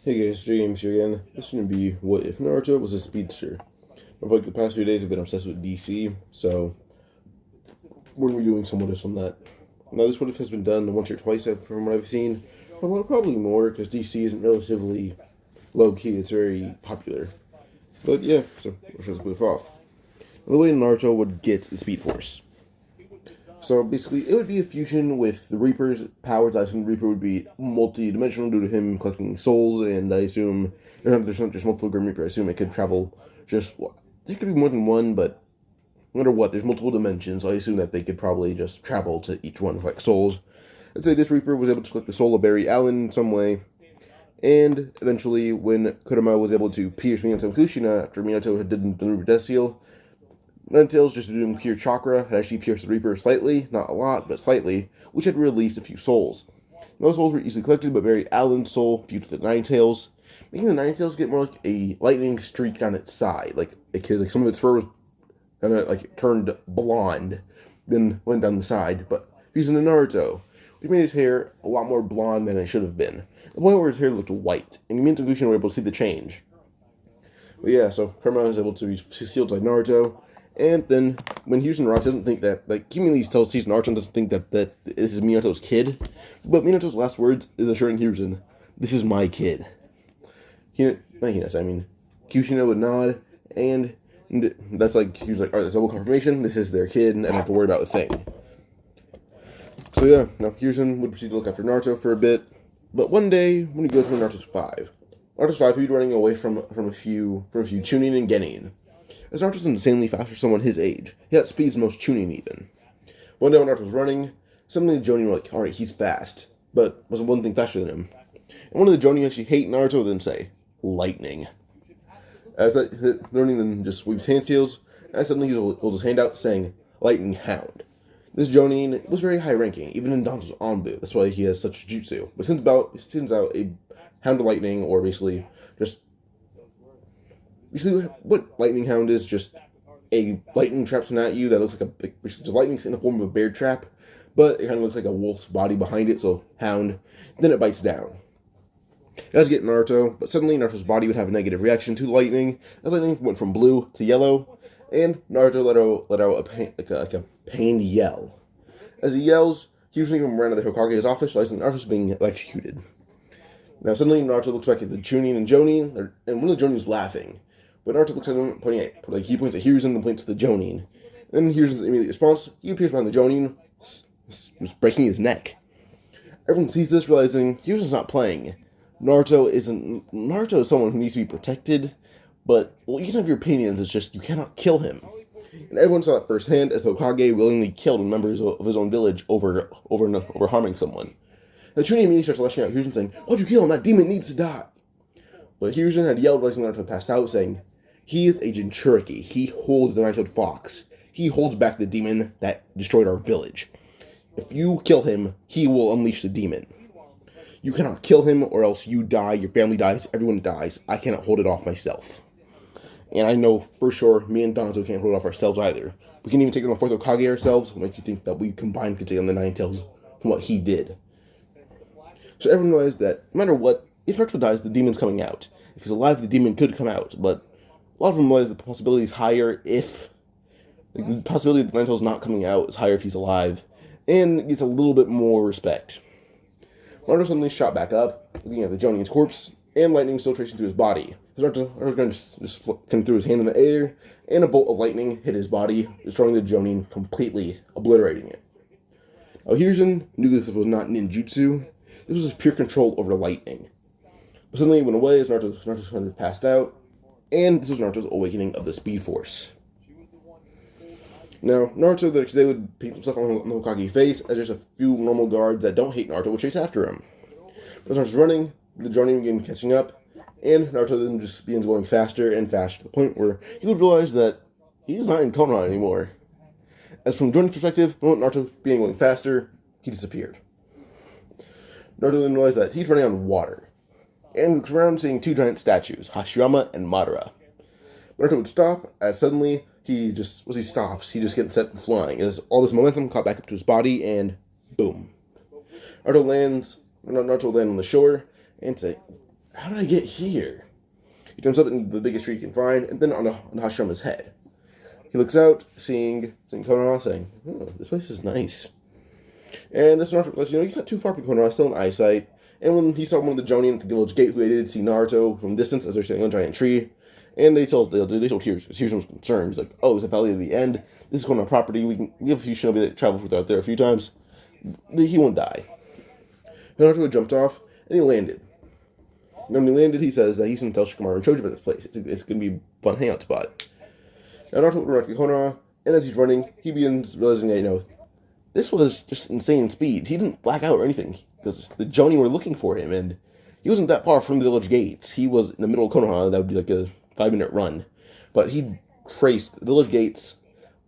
Hey guys, James here again. This is going to be what if Naruto was a speedster. I've like the past few days I've been obsessed with DC, so we're going to be doing some what ifs on that. Now this what if has been done once or twice from what I've seen. Probably more because DC isn't relatively low key, it's very popular. But yeah, so let's just move off. The way Naruto would get the Speed Force. So basically, it would be a fusion with the Reaper's powers. I assume the Reaper would be multi-dimensional due to him collecting souls, and I assume there's not just multiple Grim Reaper. I assume it could travel just there could be more than one, but no matter what, there's multiple dimensions. So I assume that they could probably just travel to each one with like souls. Let's say this Reaper was able to collect the soul of Barry Allen in some way, and eventually, when Kurama was able to pierce Minato and Kushina after Minato had did the Reaper Death Seal, Ninetales, just doing pure chakra, had actually pierced the Reaper slightly, not a lot, but slightly, which had released a few souls. Those souls were easily collected, but Barry Allen's soul fused with the Ninetales, making the Ninetales get more like a lightning streak on its side, because some of its fur was kind of like turned blonde, then went down the side, but fusing to Naruto, which made his hair a lot more blonde than it should have been. The point where his hair looked white, and Minato and Kushina were able to see the change. But yeah, so Kurama was able to be sealed by Naruto. And then, when Houston Ross doesn't think that, Kimi tells Houston Naruto doesn't think that this is Minato's kid, but Minato's last words is assuring Houston, "This is my kid." Kushina would nod, and that's like, he was like, alright, that's double confirmation, this is their kid, and I don't have to worry about a thing. So yeah, now Houston would proceed to look after Naruto for a bit, but one day, when he goes to Naruto's 5, he'd be running away from a few Chunin and Genin. As Naruto's insanely fast for someone his age. He outspeeds most Chunin even. One day when Naruto's running, suddenly the Jonin were like, alright, he's fast, but was one thing faster than him. And one of the Jonin actually hate Naruto then say, lightning. As that Jonin then just sweeps hand seals, and suddenly he'll hold his hand out saying, lightning hound. This Jonin was very high ranking, even in Danto's Anbu, that's why he has such jutsu. But it sends out a hound of lightning, or basically what Lightning Hound is, just a lightning trap sent at you that looks like just lightning's in the form of a bear trap, but it kind of looks like a wolf's body behind it, so Hound. Then it bites down. It does get Naruto, but suddenly Naruto's body would have a negative reaction to lightning, as lightning went from blue to yellow, and Naruto let out a pained yell. As he yells, he was from around the Hokage's office, realizing Naruto's being electrocuted. Now suddenly Naruto looks back at the Chunin and Jonin, and one of the Jonin's laughing. But Naruto looks at him, he points at Hiruzen and points to the Jonin. Then Hiruzen's immediate response, he appears behind the Jonin, breaking his neck. Everyone sees this, realizing Hiruzen's not playing. Naruto is someone who needs to be protected, but, well, you can have your opinions, it's just, you cannot kill him. And everyone saw that firsthand as the Hokage willingly killed members of his own village over harming someone. The Chunin immediately starts lashing out at Hiruzen saying, "Why'd you kill him? That demon needs to die." But Hiruzen had yelled realizing Naruto passed out, saying, "He is a Jinchuriki. He holds the Nine-Tailed Fox. He holds back the demon that destroyed our village. If you kill him, he will unleash the demon. You cannot kill him, or else you die, your family dies, everyone dies. I cannot hold it off myself. And I know for sure me and Danzo can't hold it off ourselves either. We can't even take on the fourth Hokage ourselves. What makes you think that we combined could take on the Nine-Tails from what he did?" So everyone realized that no matter what, if Naruto dies, the demon's coming out. If he's alive, the demon could come out, but a lot of them realize that the possibility is higher if... the possibility that the Nine-Tails not coming out is higher if he's alive, and gets a little bit more respect. Naruto suddenly shot back up, looking at the Jonin's corpse, and lightning still tracing through his body. Naruto just threw his hand in the air, and a bolt of lightning hit his body, destroying the Jonin, completely obliterating it. Now Hiruzen knew this was not ninjutsu. This was just pure control over lightning. But suddenly it went away as Naruto passed out, and this was Naruto's awakening of the Speed Force. Now, Naruto, they would paint some stuff on the Hokage face, as there's a few normal guards that don't hate Naruto will chase after him. As Naruto's running, the Jonin began catching up, and Naruto then just begins going faster and faster to the point where he would realize that he's not in Konoha anymore. As from Jonin's perspective, the moment Naruto began going faster, he disappeared. Naruto then realized that he's running on water, and looks around seeing two giant statues, Hashirama and Madara. Naruto would stop, as suddenly he just gets set and flying, as all this momentum caught back up to his body, and boom. Naruto lands on the shore, and say, how did I get here? He jumps up in the biggest tree he can find, and then on Hashirama's head. He looks out, seeing Konoha, saying, "Oh, this place is nice." And this Naruto, he's not too far from Konoha, still in eyesight. And when he saw one of the Jonin at the village gate, who they did see Naruto from distance as they're sitting on a giant tree, and they told Hiru's concerned. He's like, "Oh, it's a Valley of the End. This is Konoha property. We have a few shinobi that travel out there a few times. He won't die." Naruto jumped off, and he landed. And when he landed, he says that he's going to tell Shikamaru and Choji about this place. It's going to be a fun hangout spot. Now Naruto runs to Konoha, and as he's running, he begins realizing that, this was just insane speed. He didn't black out or anything, because the Jonin were looking for him, and he wasn't that far from the village gates. He was in the middle of Konoha. That would be like a 5-minute run. But he traced the village gates,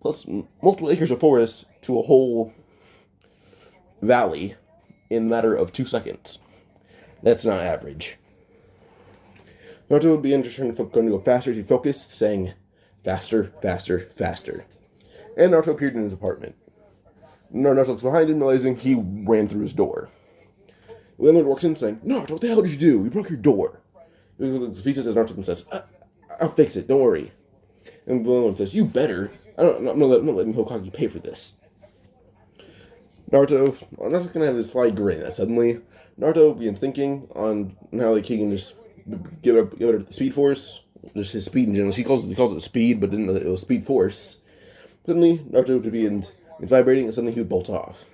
plus multiple acres of forest, to a whole valley in a matter of 2 seconds. That's not average. Naruto would be interested going to go faster as he focused, saying, "Faster, faster, faster." And Naruto appeared in his apartment. Naruto looks behind him, realizing he ran through his door. The landlord walks in, saying, "Naruto, what the hell did you do? You broke your door." The piece says Naruto and says, "I'll fix it, don't worry." And the landlord says, "You better. I'm not letting Hokage pay for this." Naruto's gonna have this sly grin. Suddenly, Naruto begins thinking on how he can just give it the Speed Force, just his speed in general. He calls it speed, but didn't know it was Speed Force. Suddenly, Naruto would be it's vibrating, and suddenly he would bolt off.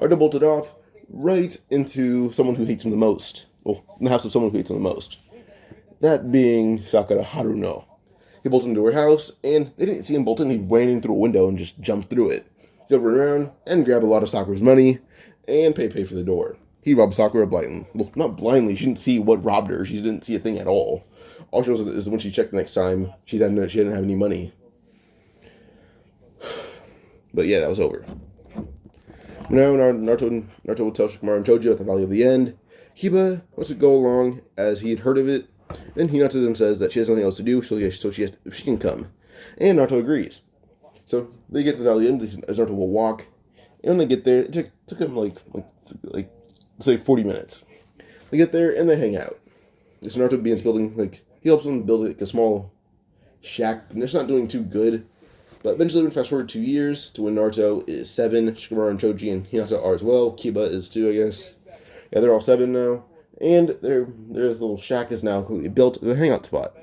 Naruto bolted off right into someone who hates him the most. Well, in the house of someone who hates him the most. That being Sakura Haruno. He bolted into her house, and they didn't see him bolt in. He ran in through a window and just jumped through it. He run around and grab a lot of Sakura's money and pay for the door. He robbed Sakura blindly. Well, not blindly. She didn't see what robbed her. She didn't see a thing at all. All she knows is when she checked the next time, she didn't have any money. But yeah, that was over. Now Naruto will tell Shikamaru and Choji about the Valley of the End. Kiba wants to go along as he had heard of it. Then Hinata then says that she has nothing else to do, so she can come. And Naruto agrees. So they get to the Valley of the End as Naruto will walk. And when they get there, it took him like say 40 minutes. They get there and they hang out. This Naruto begins building, he helps them build a small shack, and it's not doing too good. But eventually, we fast forward 2 years to when Naruto is 7, Shikamaru and Choji and Hinata are as well. Kiba is 2, I guess. Yeah, they're all 7 now. And their little shack is now completely built as a hangout spot.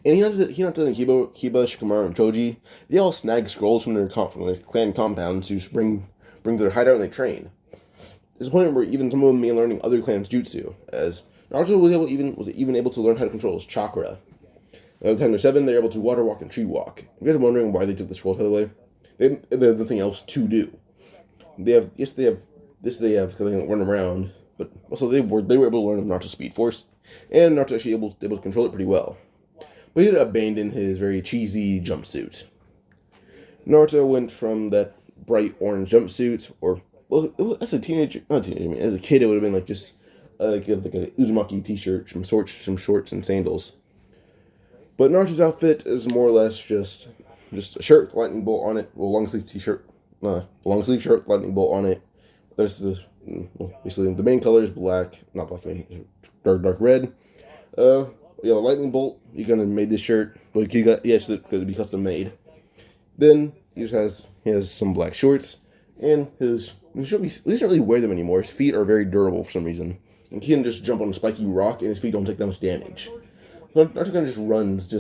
And Hinata and Kiba, Shikamaru, and Choji, they all snag scrolls from their clan compounds to bring to their hideout and they train. There's a point where even some of them began learning other clans' jutsu, as Naruto was even able to learn how to control his chakra. By the time they're 7, they're able to water walk and tree walk. If you guys are wondering why they took the scrolls, by the way, they have nothing else to do. They have because they don't run around, but also they were able to learn Naruto's Speed Force, and Naruto actually able to control it pretty well. But he did abandon his very cheesy jumpsuit. Naruto went from that bright orange jumpsuit, as a teenager, as a kid, it would have been like just like a Uzumaki t-shirt, some shorts, and sandals. But Naruto's outfit is more or less just a shirt, lightning bolt on it, long sleeve shirt, lightning bolt on it. There's basically the main color is black, not black, dark red. Lightning bolt. He kind of made this shirt. He actually could be custom made. Then he has some black shorts, and he doesn't really wear them anymore. His feet are very durable for some reason, and he can just jump on a spiky rock, and his feet don't take that much damage. Naruto kind of just runs.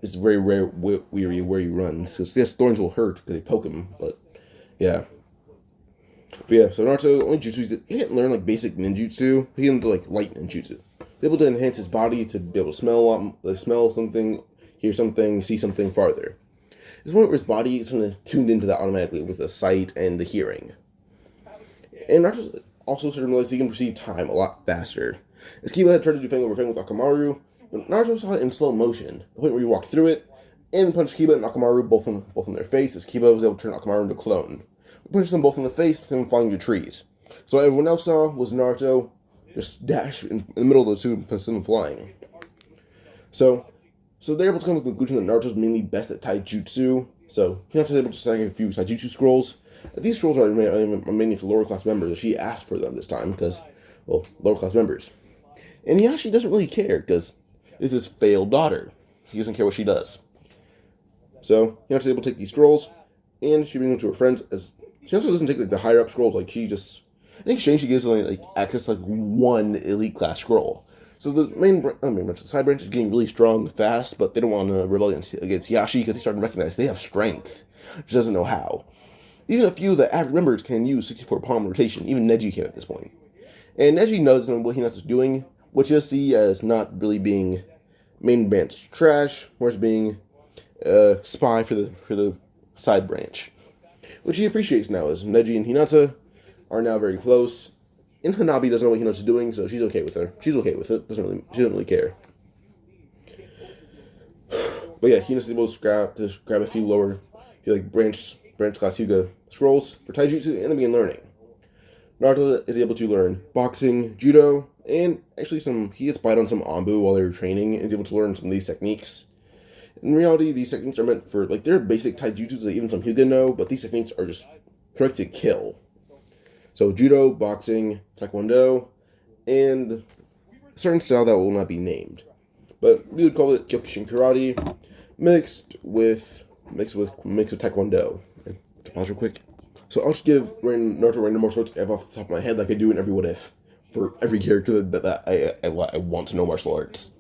It's very rare where he runs. So yes, thorns will hurt because they poke him, but yeah. But yeah, so Naruto only jutsu he didn't learn basic ninjutsu. He didn't do light ninjutsu. Able to enhance his body to be able to smell something, hear something, see something farther. There's one where his body is kind of tuned into that automatically with the sight and the hearing. And Naruto also started to realize he can perceive time a lot faster. As Kiba had tried to do fang over fang with Akamaru, but Naruto saw it in slow motion, the point where he walked through it, and punched Kiba and Akamaru both in their face, as Kiba was able to turn Akamaru into a clone. He punched them both in the face, with them flying to trees. So what everyone else saw was Naruto just dash in the middle of those two and flying. So they're able to come to the conclusion that Naruto's mainly best at taijutsu. So he's able to snag a few taijutsu scrolls. These scrolls are mainly for lower class members. She asked for them this time because, lower class members. And he actually doesn't really care, because it's his failed daughter. He doesn't care what she does. So Hinata's able to take these scrolls, and she brings them to her friends. As she also doesn't take like the higher up scrolls, like she just, in exchange, she gives them like access to like one elite class scroll. So the the side branch is getting really strong fast, but they don't want to rebel against Yashi because they start to recognize they have strength. She doesn't know how. Even a few of the average members can use 64 palm rotation. Even Neji can at this point. And Neji knows what Hinata's doing, which you'll see as not really being main branch trash, whereas being spy for the side branch, which he appreciates now, as Neji and Hinata are now very close. And Hanabi doesn't know what Hinata's doing, so she's okay with her. She's okay with it. She doesn't really care. But yeah, Hinata's able to grab a few lower, branch class Hyuga scrolls for taijutsu and then begin learning. Naruto is able to learn boxing, judo, and actually he gets bite on some Anbu while they were training and is able to learn some of these techniques. In reality, these techniques are meant for, they're basic taijutsu that even some Hyuga know, but these techniques are just correct to kill. So judo, boxing, taekwondo, and a certain style that will not be named. But we would call it Kyokushin karate mixed with taekwondo. And to pause real quick. So I'll just give Naruto random martial arts off the top of my head like I do in every What If, for every character that I want to know martial arts.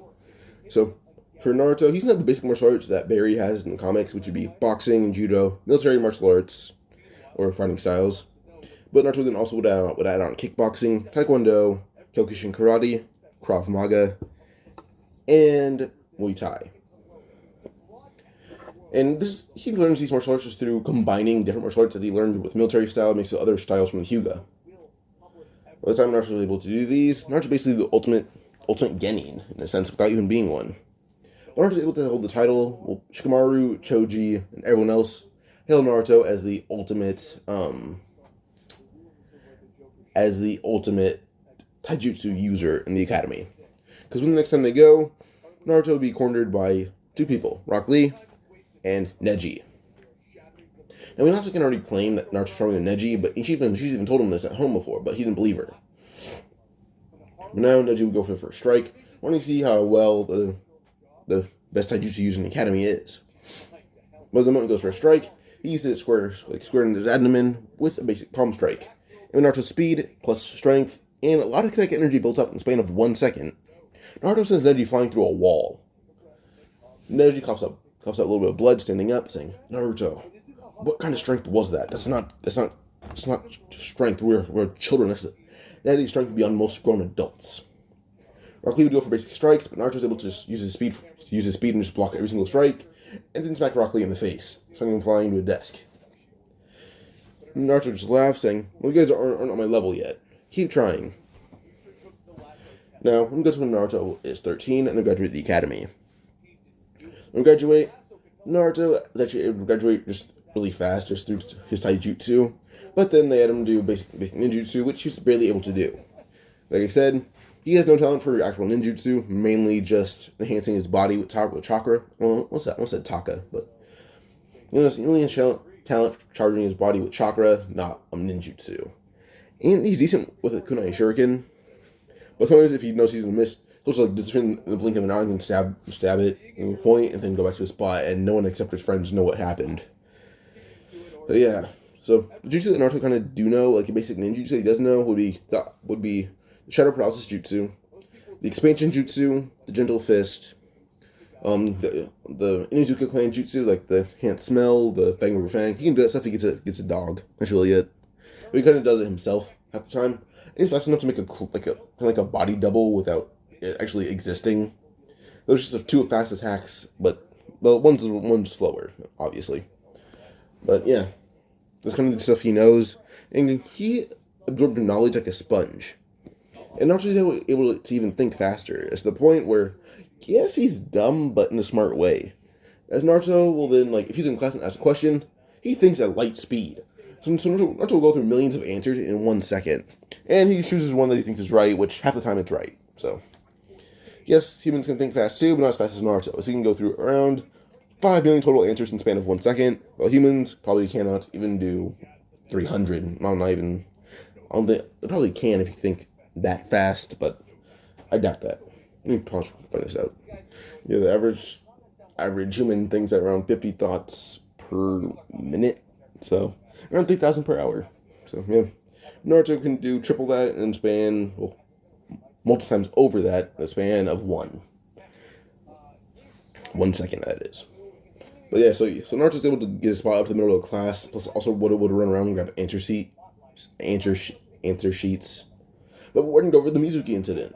So for Naruto, he's not the basic martial arts that Barry has in the comics, which would be boxing, judo, military martial arts, or fighting styles. But Naruto then also would add on kickboxing, taekwondo, Kyokushin karate, Krav Maga, and Muay Thai. And he learns these martial arts just through combining different martial arts that he learned with military style mixed with other styles from the Hyuga. By the time Naruto was able to do these, Naruto is basically the ultimate genin, in a sense, without even being one. Naruto was able to hold the title. Shikamaru, Choji, and everyone else hail Naruto as the ultimate taijutsu user in the academy. Because when the next time they go, Naruto will be cornered by two people, Rock Lee and Neji. Now, Naruto can already claim that Naruto's stronger than Neji, but she's even told him this at home before, but he didn't believe her. But now Neji would go for the first strike, wanting to see how well the best taijutsu user in the academy is. But the moment he goes for a strike, he uses it square in his abdomen with a basic palm strike. And with Naruto's speed, plus strength, and a lot of kinetic energy built up in the span of 1 second, Naruto sends Neji flying through a wall. Neji coughs up a little bit of blood, standing up, saying, "Naruto, what kind of strength was that? That's not strength. We're children. That is strength beyond most grown adults." Rock Lee would go for basic strikes, but Naruto was able to just use his speed and just block every single strike, and then smack Rock Lee in the face, sending him flying to a desk. Naruto just laughs, saying, "Well, you guys aren't on my level yet. Keep trying." Now, we go to when Naruto is 13 and they graduate the academy. When we graduate, Naruto is actually able to graduate just really fast, just through his taijutsu, but then they had him do basic ninjutsu, which he's barely able to do. Like I said, he has no talent for actual ninjutsu, mainly just enhancing his body with chakra. Well, what's that? I almost said taka, but he only has talent for charging his body with chakra, not ninjutsu. And he's decent with a kunai shuriken, but sometimes if he knows he's gonna miss, he'll just disappear in the blink of an eye and stab it in a point, and then go back to his spot, and no one except his friends know what happened. But yeah, so the jutsu that Naruto kind of do know, like the basic ninjutsu he does know, would be the Shadow Paralysis Jutsu, the Expansion Jutsu, the Gentle Fist, the Inuzuka Clan Jutsu, like the Can't Smell, the Fang Over Fang. He can do that stuff. He gets a dog. That's really it. But he kind of does it himself half the time. And he's fast enough to make a body double without it actually existing. Those are just two fast attacks, but one's slower, obviously. But yeah, that's kind of the stuff he knows, and he absorbed knowledge like a sponge. And Naruto's able to even think faster. It's the point where, yes, he's dumb, but in a smart way. As Naruto will then, if he's in class and asks a question, he thinks at light speed. So Naruto will go through millions of answers in 1 second. And he chooses one that he thinks is right, which half the time it's right. So, yes, humans can think fast too, but not as fast as Naruto. So he can go through around 5 million total answers in the span of 1 second, while humans probably cannot even do 300. They probably can if you think that fast, but I doubt that. Let me pause to find this out. Yeah, the average human thinks at around 50 thoughts per minute. So, around 3,000 per hour. So, yeah. Naruto can do triple that in a span, well, multiple times over that in a span of 1 second, that is. But yeah, so Naruto's able to get a spot up to the middle of the class, plus also would run around and grab answer sheets. But we're going over the Mizuki incident.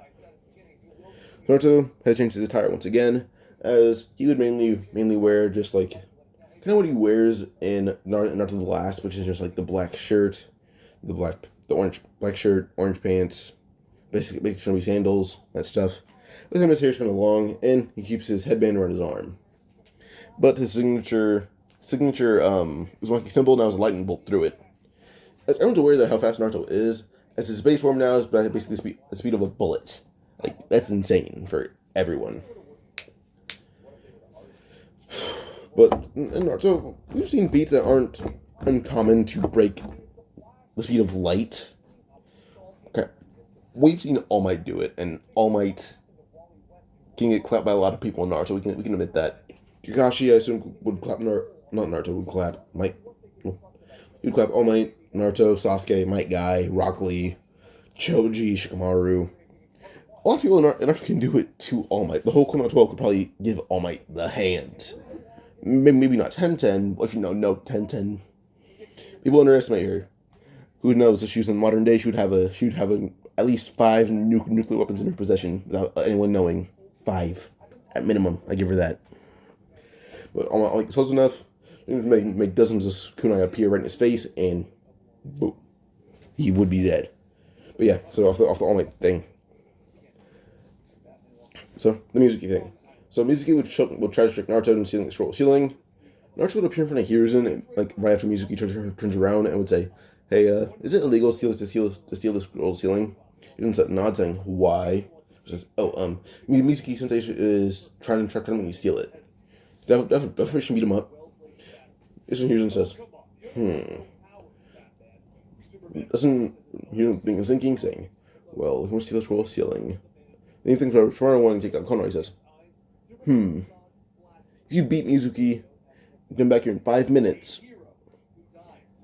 Naruto had changed his attire once again, as he would mainly wear just like kind of what he wears in Naruto the Last, which is just like the black shirt, black shirt, orange pants, basically showing sandals, that stuff. With him, his hair's kind of long, and he keeps his headband around his arm. But his signature is a monkey symbol, now has a lightning bolt through it. As everyone's aware that how fast Naruto is, as his base form now is basically the speed of a bullet. Like, that's insane for everyone. But in Naruto, we've seen feats that aren't uncommon to break the speed of light. Okay. We've seen All Might do it, and All Might can get clapped by a lot of people in Naruto. We can admit that. Kakashi, I assume, would clap would clap All Might, Naruto, Sasuke, Might Guy, Rock Lee, Choji, Shikamaru. A lot of people in Naruto can do it to All Might. The whole Konoha 12 could probably give All Might the hand. Maybe not 10-10, but no 10-10. People underestimate her. Who knows, if she was in modern day, she would have at least 5 nuclear weapons in her possession without anyone knowing. 5. At minimum, I give her that. But All Might is close enough, make dozens of kunai appear right in his face, and boom, he would be dead. But yeah, so off the All Might thing. So, the Mizuki thing. So, Mizuki would try to trick Naruto into stealing the scroll ceiling. Naruto would appear in front of Hiruzen, and, like, right after Mizuki turns around and would say, hey, is it illegal to steal the scroll ceiling? Hiruzen nods, saying, why? He says, Mizuki Sensei is trying to make me steal it. Definitely should beat him up. This one Hiruzen says, Doesn't Hiruzen is thinking, saying, well, he wants to steal the scroll ceiling. Then he thinks about Shimano wanting to take down Konoha. He says, if you beat Mizuki, you come back here in 5 minutes,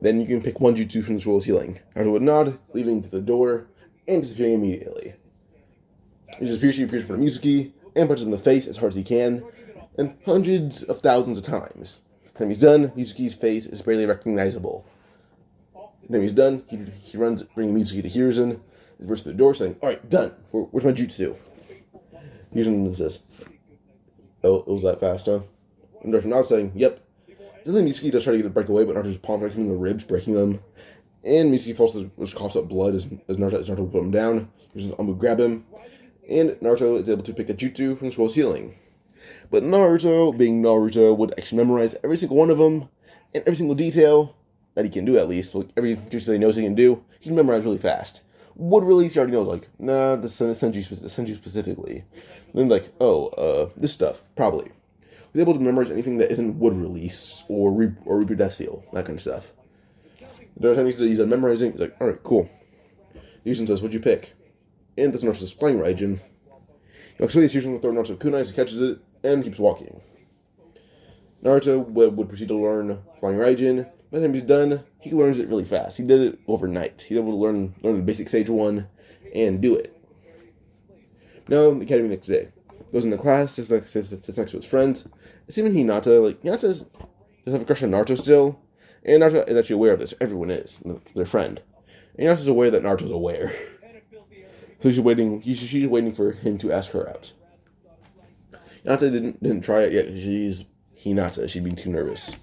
then you can pick one jutsu from the scroll ceiling. Naruto would nod, leaving to the door, and disappearing immediately. He appears in front of Mizuki, and punches him in the face as hard as he can, and hundreds of thousands of times. By the time he's done, Mizuki's face is barely recognizable. By the time he's done, he runs, bringing Mizuki to Hiruzen. He bursts through the door, saying, alright, done. Where's my jutsu? Hiruzen says, oh, it was that fast, huh? And Naruto nods, saying, yep. Then Mizuki does try to get a breakaway, but Naruto's palm strikes him in the ribs, breaking them. And Mizuki falls, which coughs up blood as Naruto put him down. Hiruzen's arm would grab him, and Naruto is able to pick a jutsu from the scroll ceiling. But Naruto, being Naruto, would actually memorize every single one of them, and every single detail that he can do, at least. Like, every jutsu that he knows he can do, he can memorize really fast. Wood release, he already knows, like, nah, the Senju specifically. And then, like, this stuff, probably. He's able to memorize anything that isn't wood release, or Reaper Death Seal, that kind of stuff. The time he's memorizing, he's like, alright, cool. Hiruzen says, what'd you pick? And this Naruto says, Flying Raijin. So Hiruzen will throw Naruto kunai as he catches it, and keeps walking. Naruto would proceed to learn Flying Raijin. By the time he's done, he learns it really fast. He did it overnight. He was able to learn the basic Sage 1 and do it. Now, in the academy the next day. Goes into class, sits next to his friends. It's even Hinata. Like, Hinata does have a crush on Naruto still. And Naruto is actually aware of this. Everyone is. Their friend. And Hinata's aware that Naruto's aware. So she's waiting for him to ask her out. Hinata didn't try it yet. She's Hinata. She'd be too nervous.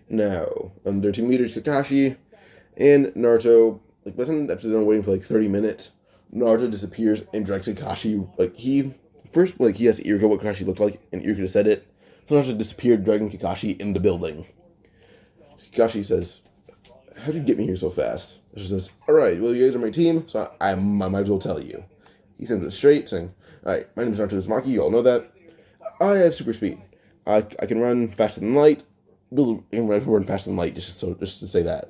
Now, their team leader is Kakashi, and Naruto, like, by the time the episode is waiting for like 30 minutes, Naruto disappears and drags Kakashi, he has to eargo what Kakashi looked like, and Iruka said it, so Naruto disappeared, dragging Kakashi in the building. Kakashi says, how'd you get me here so fast? She says, alright, well, you guys are my team, so I might as well tell you. He sends it straight, saying, alright, my name is Naruto Uzumaki, you all know that. I have super speed. I can run faster than light. Really, run faster than light, just to say that.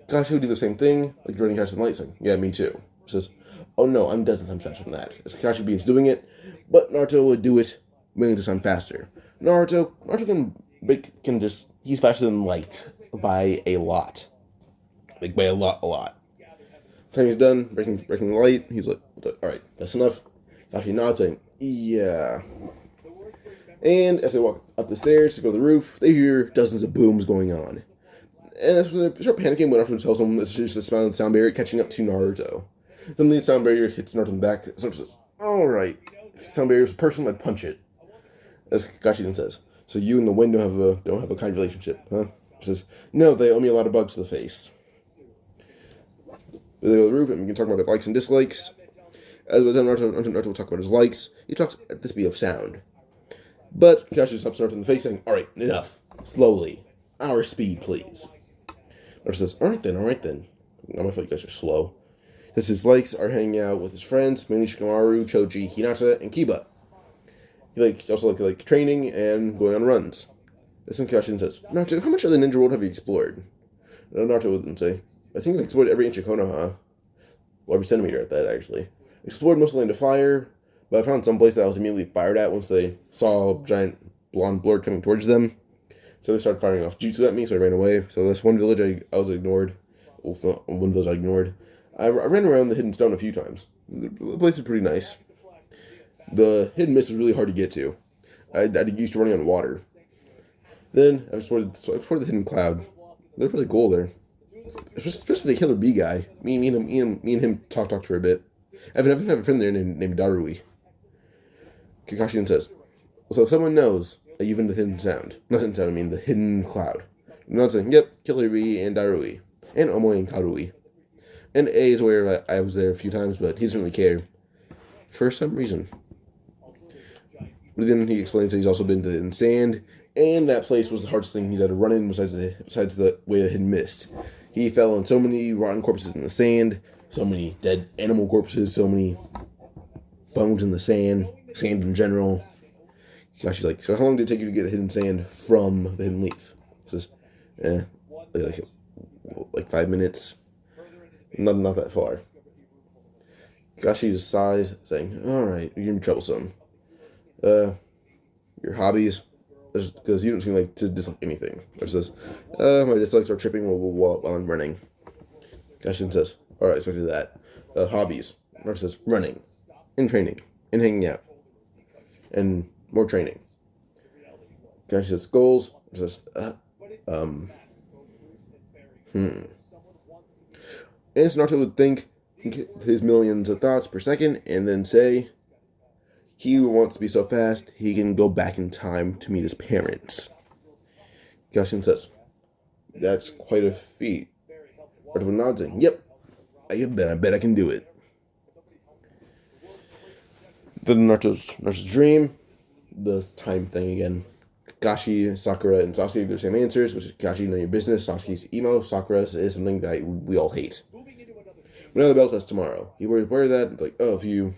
Kakashi would do the same thing, like running faster than light, saying, yeah, me too. He says, Oh no, I'm dozens times faster than that. As Kakashi begins doing it, but Naruto would do it millions of times faster. Naruto can just, he's faster than light by a lot. Like by a lot. Time he's done breaking the light, he's like, alright, that's enough. Kakashi nods saying, yeah. And as they walk up the stairs to go to the roof, they hear dozens of booms going on. And that's when they start panicking when Naruto tells them it's just a smiling sound barrier catching up to Naruto. Then the sound barrier hits Naruto in the back. Naruto says, alright, if the sound barrier was a person, I'd punch it. As Kakashi then says, so you and the wind don't have a kind relationship, huh? He says, no, they owe me a lot of bugs to the face. They go to the roof and we can talk about their likes and dislikes. As Naruto will talk about his likes, he talks at the speed of sound. But Kakashi stops Naruto in the face saying, alright, enough. Slowly. Our speed, please. Naruto says, alright then. Not my fault you guys are slow. Because his likes are hanging out with his friends, mainly Shikamaru, Choji, Hinata, and Kiba. He also like training and going on runs. This one Kakashi says, Naruto, how much of the ninja world have you explored? And Naruto would then say, I think I explored every inch of Konoha. Well, every centimeter at that, actually. Explored most of the land of fire, but I found some place that I was immediately fired at once they saw a giant blonde blur coming towards them. So they started firing off jutsu at me, so I ran away. So this one village I was ignored. Well, one village I ignored. I ran around the hidden stone a few times. The place is pretty nice. The hidden mist was really hard to get to. I used to running on water. Then I explored the hidden cloud. They're really cool there. Especially the killer bee guy. Me and him talked for a bit. I have a friend there named Darui. Kakashi then says, so someone knows that you've been the hidden sound. Not hidden sound, I mean the hidden cloud. And I'm saying, yep, Killer Bee and Darui. And Omoi and Karui. And A is where I was there a few times, but he doesn't really care. For some reason. But then he explains that he's also been to the hidden sand, and that place was the hardest thing he's had to run in besides the way of hidden mist. He fell on so many rotten corpses in the sand, so many dead animal corpses, so many bones in the sand in general. Kashi's like, so how long did it take you to get the hidden sand from the hidden leaf? He says, like 5 minutes. Not that far. Kashi just sighs, saying, alright, you're gonna be troublesome. Your hobbies, because you don't seem like to dislike anything. Or says, my dislikes are tripping while I'm running. Kashi says, alright, I expected that. Hobbies. Naruto says, running, and training, and hanging out, and more training. Kashi says, goals. Naruto says, And so Naruto would think his millions of thoughts per second, and then say, he wants to be so fast, he can go back in time to meet his parents. Kakashi says, that's quite a feat. Naruto nods saying, yep, I bet I can do it. Then Naruto's dream, the time thing again. Kakashi, Sakura, and Sasuke give their same answers, which is Kakashi, none of your business. Sasuke's emo. Sakura's is something that we all hate. We know the belt test tomorrow. He wear that. It's like, oh, if you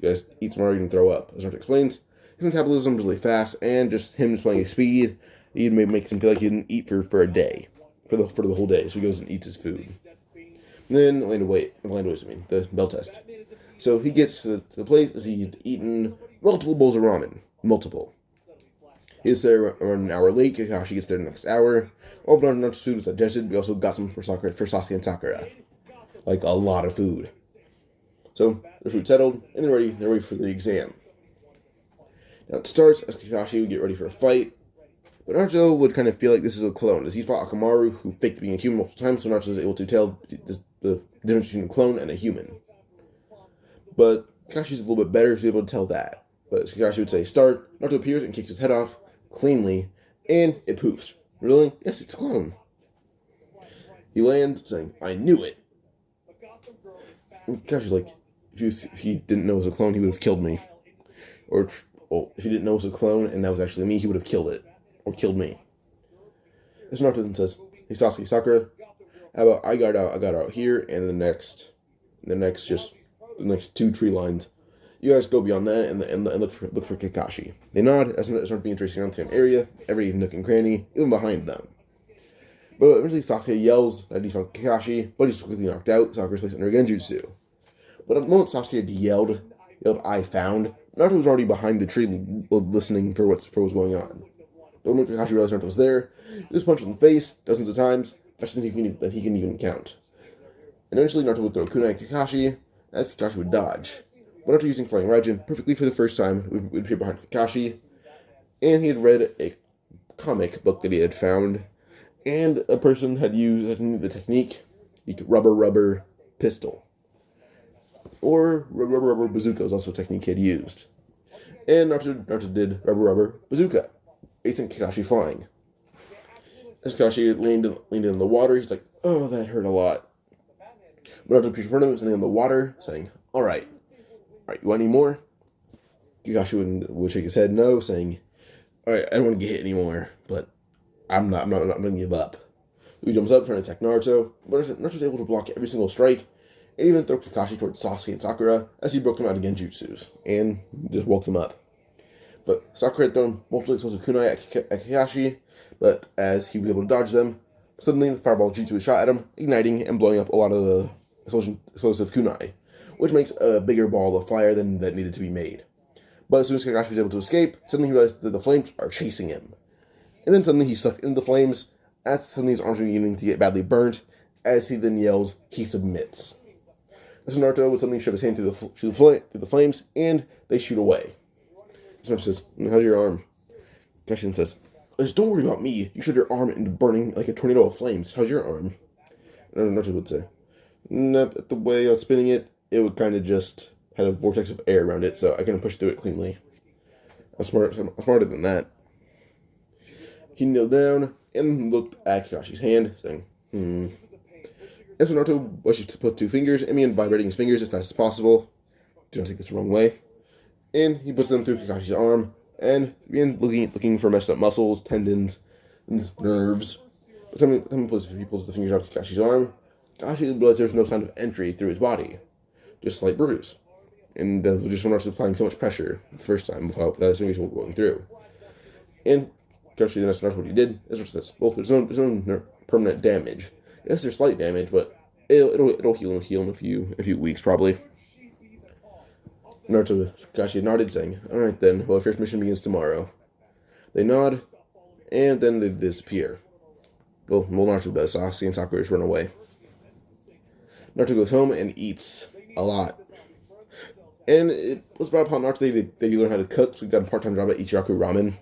guys eat tomorrow, you can throw up. As Naruto explains, his metabolism is really fast, and just him displaying his speed, he makes him feel like he didn't eat for a day, for the whole day. So he goes and eats his food. And then the belt test. So he gets to the place as he's eaten multiple bowls of ramen. Multiple. He's there around an hour late. Kakashi gets there the next hour. All of Naruto's food was digested. We also got some for Sasuke and Sakura. Like a lot of food. So their food settled, and they're ready for the exam. Now it starts as Kakashi would get ready for a fight. But Naruto would kind of feel like this is a clone, as he fought Akamaru, who faked being a human multiple times, so Naruto is able to tell the difference between a clone and a human. But Kakashi's a little bit better, so he's able to tell that. But as Kakashi would say, start, Naruto appears and kicks his head off cleanly, and it poofs. Really? Yes, it's a clone. He lands, saying, I knew it. And Kakashi's like, if he didn't know it was a clone, he would have killed me. Or, if he didn't know it was a clone, and that was actually me, he would have killed it. Or killed me. As Naruto then says, hey Sasuke, Sakura, how about I got out here, and the next 2 tree lines. You guys go beyond that and look for Kakashi. They nod as Naruto being tracing around the same area, every nook and cranny, even behind them. But eventually Sasuke yells that he's found Kakashi, but he's quickly knocked out. Sakura's placed under Genjutsu. But at the moment Sasuke had yelled, "I found," Naruto was already behind the tree listening for what's going on. The moment Kakashi realized Naruto was there, he was punched in the face dozens of times, faster than he can even count. And eventually Naruto would throw kunai at Kakashi, as Kakashi would dodge. But after using Flying Raijin perfectly for the first time, we would appear behind Kakashi, and he had read a comic book that he had found, and a person had used the technique, rubber pistol. Or rubber bazooka was also a technique he had used. And Naruto did rubber bazooka, acing Kakashi flying. As Kakashi landed in the water, he's like, "Oh, that hurt a lot." But Naruto appeared in front of him, standing in the water, saying, All right, you want any more?" Kakashi would shake his head no, saying, "All right, I don't want to get hit anymore, but I'm not going to give up." He jumps up, trying to attack Naruto, but Naruto's able to block every single strike, and even throw Kakashi towards Sasuke and Sakura as he broke them out of Genjutsus, and just woke them up. But Sakura had thrown multiple explosive kunai at Kakashi, but as he was able to dodge them, suddenly the fireball jutsu was shot at him, igniting and blowing up a lot of the explosive kunai, which makes a bigger ball of fire than that needed to be made. But as soon as Kakashi was able to escape, suddenly he realized that the flames are chasing him. And then suddenly he sucked into the flames, as suddenly his arms were beginning to get badly burnt, as he then yells, he submits. So Naruto would suddenly shove his hand through the flames, and they shoot away. So Naruto says, "How's your arm?" Kakashi then says, "Just don't worry about me. You showed your arm into burning like a tornado of flames. How's your arm?" And Naruto would say, "Nope, the way I was spinning it, it would kind of just had a vortex of air around it, so I couldn't push through it cleanly. I'm smarter than that." He kneeled down and looked at Kakashi's hand, saying, And so Naruto wishes to put two fingers and began vibrating his fingers as fast as possible. Do not take this the wrong way. And he puts them through Kakashi's arm and began looking for messed up muscles, tendons, and nerves. But time he pulls the fingers out of Kakashi's arm, Kakashi realized there was no sign of entry through his body, just a slight bruise. And just when Naruto was applying so much pressure the first time without his fingers going through. And Kakashi then asked Naruto what he did. Naruto says, "Well, there's no permanent damage. Yes, there's slight damage, but it'll heal in a few weeks probably." Naruto Kakashi nodded, saying, "All right then. Well, our first mission begins tomorrow." They nod, and then they disappear. Well, Naruto does. Sasuke and Sakura just run away. Naruto goes home and eats a lot. And it was brought upon Naruto that he learned how to cook, so he got a part-time job at Ichiraku Ramen.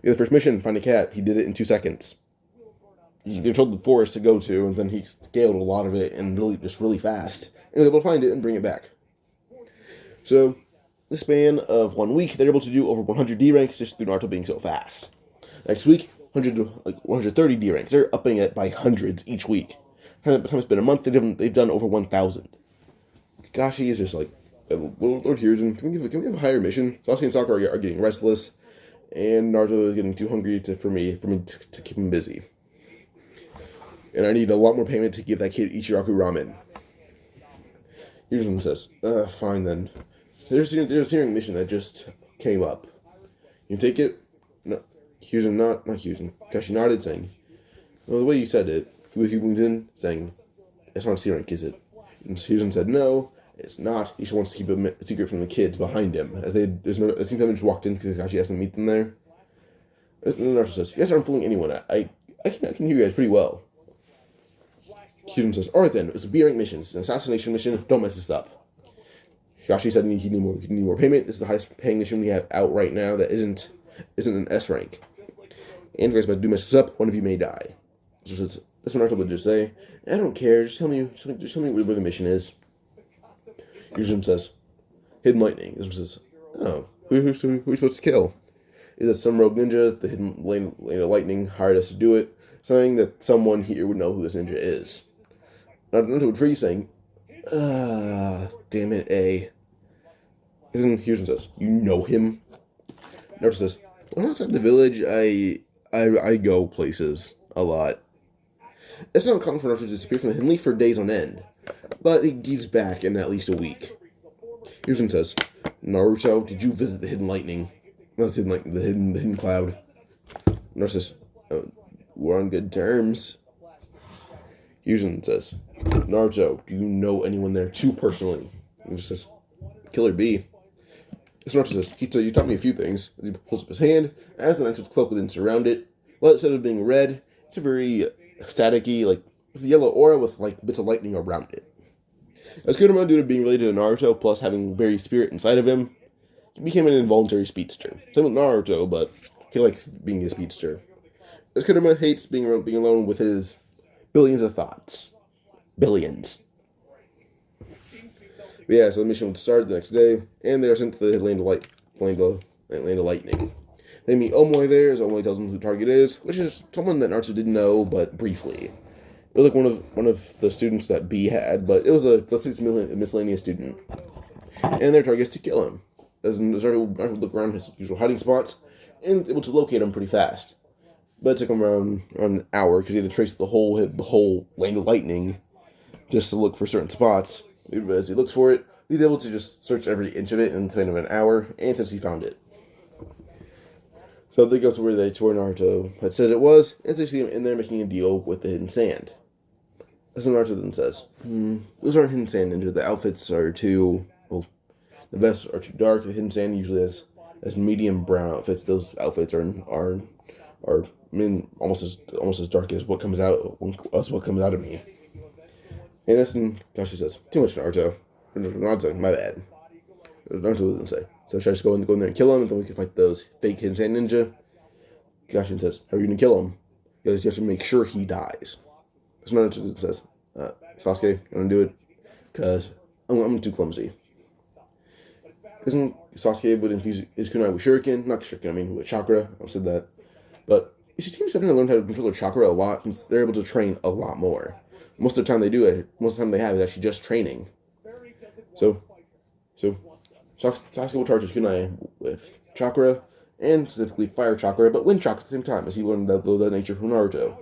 The first mission, find a cat. He did it in 2 seconds. He controlled the forest to go to, and then he scaled a lot of it and really fast. And he was able to find it and bring it back. So, in the span of 1 week, they're able to do over 100 D ranks just through Naruto being so fast. Next week, 130 D ranks. They're upping it by hundreds each week. By the time it's been a month, they've done over 1,000. Kakashi is just like, Lord Hiruzen, can we have a higher mission? Sasuke and Sakura are getting restless, and Naruto is getting too hungry for me to keep him busy. And I need a lot more payment to give that kid Ichiraku Ramen. Hiruzen says, fine then. There's a hearing mission that just came up. You take it? No. Hiruzen, not Hiruzen. Kakashi nodded, saying, well, the way you said it, he leans in, saying, it's not a C rank, is it? And Hiruzen said, no, it's not. He just wants to keep a secret from the kids behind him. It seems like they just walked in because Kakashi asked them to meet them there. And Naruto says, you guys aren't fooling anyone. I can hear you guys pretty well. Hiruzen says, alright then, it's a B rank mission. It's an assassination mission. Don't mess this up. Kakashi said he need more payment. This is the highest paying mission we have out right now that isn't an S rank. And if you guys do mess this up, one of you may die. So that's what Naruto would just say. I don't care. Just tell me where the mission is. Hiruzen says, hidden lightning. Hiruzen says, oh, who are we supposed to kill? Is it some rogue ninja? The hidden lightning hired us to do it, saying that someone here would know who this ninja is. Naruto would freeze, saying, damn it, A. And then Hiruzen says, you know him? Naruto says, when I'm outside the village, I go places a lot. It's not common for Naruto to disappear from the hidden leaf for days on end, but he's back in at least a week. Hiruzen says, Naruto, did you visit the hidden lightning? Not the hidden lightning, the hidden cloud. Naruto says, we're on good terms. Hyusen says, Naruto, do you know anyone there too personally? And he just says, Killer B. As Naruto says, you taught me a few things. As he pulls up his hand, as the Naruto's cloak within surround it. Well, instead of being red, it's a very staticky, like, it's a yellow aura with, like, bits of lightning around it. As Kurama, due to being related to Naruto, plus having very spirit inside of him, he became an involuntary speedster. Same with Naruto, but he likes being a speedster. As Kurama hates being alone with his billions of thoughts. Billions. But yeah, so the mission would start the next day, and they're sent to the land of lightning. They meet Omoy there, as Omoy tells them who the target is, which is someone that Naruto didn't know, but briefly. It was like one of the students that B had, but it was a miscellaneous student. And their target is to kill him. As Naruto would look around his usual hiding spots, and able to locate him pretty fast. But it took him around an hour, because he had to trace the whole land of lightning, just to look for certain spots. As he looks for it, he's able to just search every inch of it in the span of an hour, and since he found it. So they go to where Naruto had said it was, and they see him in there making a deal with the hidden sand. As Naruto then says, those aren't hidden sand ninja. The outfits are too, the vests are too dark. The hidden sand usually has medium brown outfits. Those outfits are almost as dark as what comes out of me. And that's when Kashi says, too much Naruto. Naruto, my bad. Naruto doesn't say. So should I just go in there and kill him, and then we can fight those fake hidden sand ninja? Kashi says, how are you going to kill him? You have to make sure he dies. So Naruto says, Sasuke, I'm going to do it because I'm too clumsy. Isn't Sasuke would infuse his kunai with shuriken? Not shuriken, I mean with chakra. I've said that. But his teams have learned how to control their chakra a lot since they're able to train a lot more. Most of the time they have is actually just training. So Sasuke will charge his kunai with chakra, and specifically fire chakra, but wind chakra at the same time, as he learned that nature from Naruto.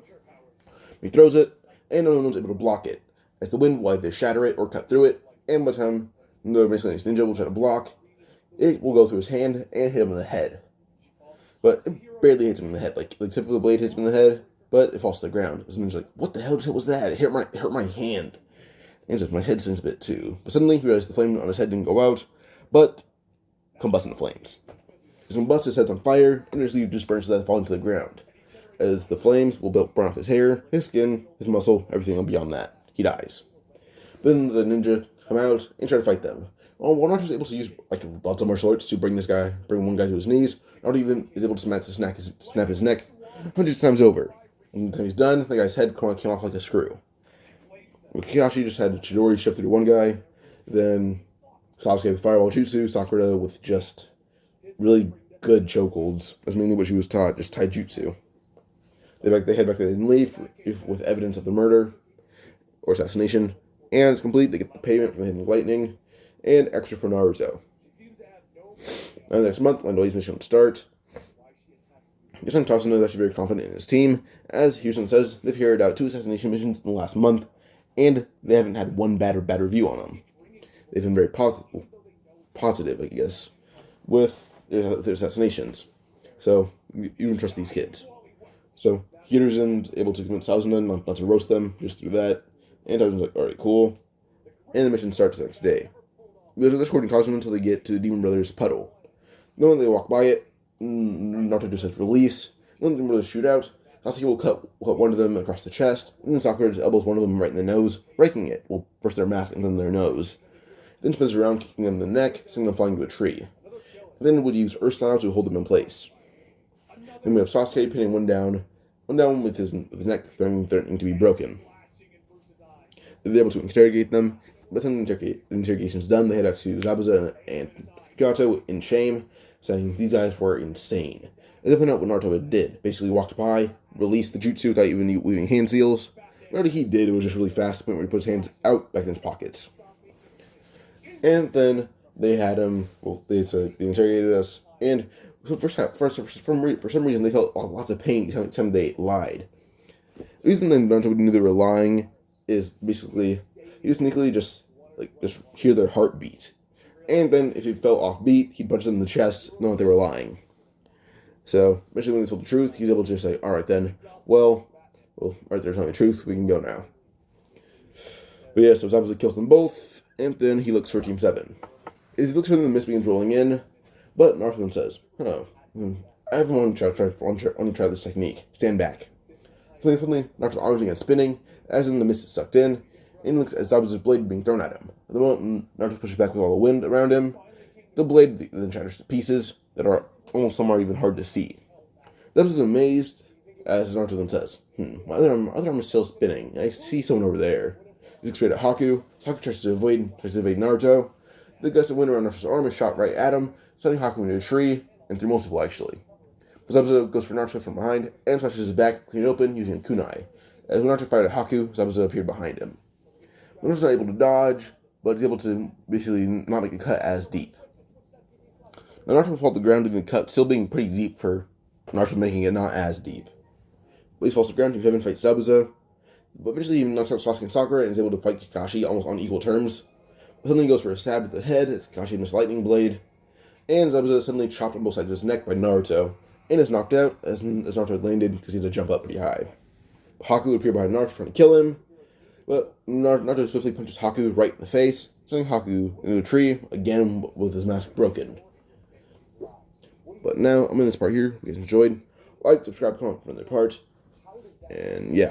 He throws it, and no one's able to block it, as the wind will either shatter it or cut through it, and by the time the miscellaneous ninja will try to block, it will go through his hand and hit him in the head. But it barely hits him in the head, like the tip of the blade hits him in the head, but it falls to the ground. The ninja's like, what the hell was that? It hurt my hand. And just my head sings a bit too. But suddenly he realized the flame on his head didn't go out, but combust into flames. His combust his head on fire, and his sleeve just burns to that, falling to the ground. As the flames will burn off his hair, his skin, his muscle, everything beyond that. He dies. Then the ninja come out and try to fight them. While Naruto is able to use lots of martial arts to bring one guy to his knees, Naruto even is able to snap his neck hundreds of times over. And the time he's done, the guy's head came off like a screw. Kakashi just had Chidori shift through one guy, then Sasuke with Fireball Jutsu, Sakura with just really good chokeholds. That's mainly what she was taught, just taijutsu. They head back to the hidden leaf with evidence of the murder or assassination, and it's complete. They get the payment from the hidden lightning and extra for Naruto. And the next month, Land of Leaf's mission will start. Yasung Tasuna is actually very confident in his team. As Hyusen says, they've carried out 2 assassination missions in the last month, and they haven't had one bad review on them. They've been very positive, I guess, with their assassinations. So, you can trust these kids. So, Hiruzen's able to convince Tasuna not to roast them, just through that. And Tasuna's like, alright, cool. And the mission starts the next day. They're escorting Tasuna until they get to the Demon Brothers' puddle. Then when they walk by it, Naruto just says release. Then the Demon Brothers shoot out. Sasuke will cut one of them across the chest, and then Sakura just elbows one of them right in the nose, breaking it. Well, first their mouth and then their nose. Then spins around, kicking them in the neck, sending them flying to a tree. And then would use Earth Style to hold them in place. Then we have Sasuke pinning one down with his neck threatening to be broken. They're able to interrogate them. By the time the interrogation's done, they head out to Zabuza and Kyoto in shame, saying these guys were insane. As they point out what Naruto did, basically walked by, released the jutsu without even weaving hand seals. What he did, it was just really fast, to the point where he put his hands out back in his pockets. And then they had him, they interrogated us, and so for some reason they felt lots of pain each time they lied. The reason that Naruto knew they were lying is basically he would sneakily just hear their heartbeat. And then if he fell off beat, he'd punch them in the chest, knowing that they were lying. So, eventually when they told the truth, he's able to say, alright then, alright, they're telling the truth, we can go now. But yeah, so Zabuza kills them both, and then he looks for Team 7. As he looks for them, the mist begins rolling in, but Naruto then says, I haven't want to try this technique. Stand back. Suddenly, Naruto's arms begin spinning, as in the mist is sucked in, and he looks at Zabuza's blade being thrown at him. At the moment Naruto pushes back with all the wind around him, the blade then shatters to pieces that are almost somewhere even hard to see. Zabuza is amazed, as Naruto then says, my other arm is still spinning. I see someone over there. He looks straight at Haku. So Haku tries to evade Naruto. The gust of wind around Naruto's arm is shot right at him, sending Haku into a tree, and through most people actually. Zabuza goes for Naruto from behind and slashes his back clean open using a kunai. As when Naruto fired at Haku, Zabuza appeared behind him. Naruto's not able to dodge, but he's able to basically not make the cut as deep. Now Naruto falls to the ground, leaving the cut still being pretty deep for Naruto making it not as deep. But he falls to the ground, Team 7 fights Zabuza, but eventually he knocks out Sasuke and Sakura and is able to fight Kakashi almost on equal terms. But suddenly he goes for a stab at the head as Kakashi missed a lightning blade, and Zabuza is suddenly chopped on both sides of his neck by Naruto, and is knocked out as Naruto had landed because he had to jump up pretty high. Haku would appear behind Naruto trying to kill him, but Naruto swiftly punches Haku right in the face, sending Haku into a tree, again with his mask broken. But now, I'm in this part here. If you guys enjoyed, like, subscribe, comment from their part, and yeah.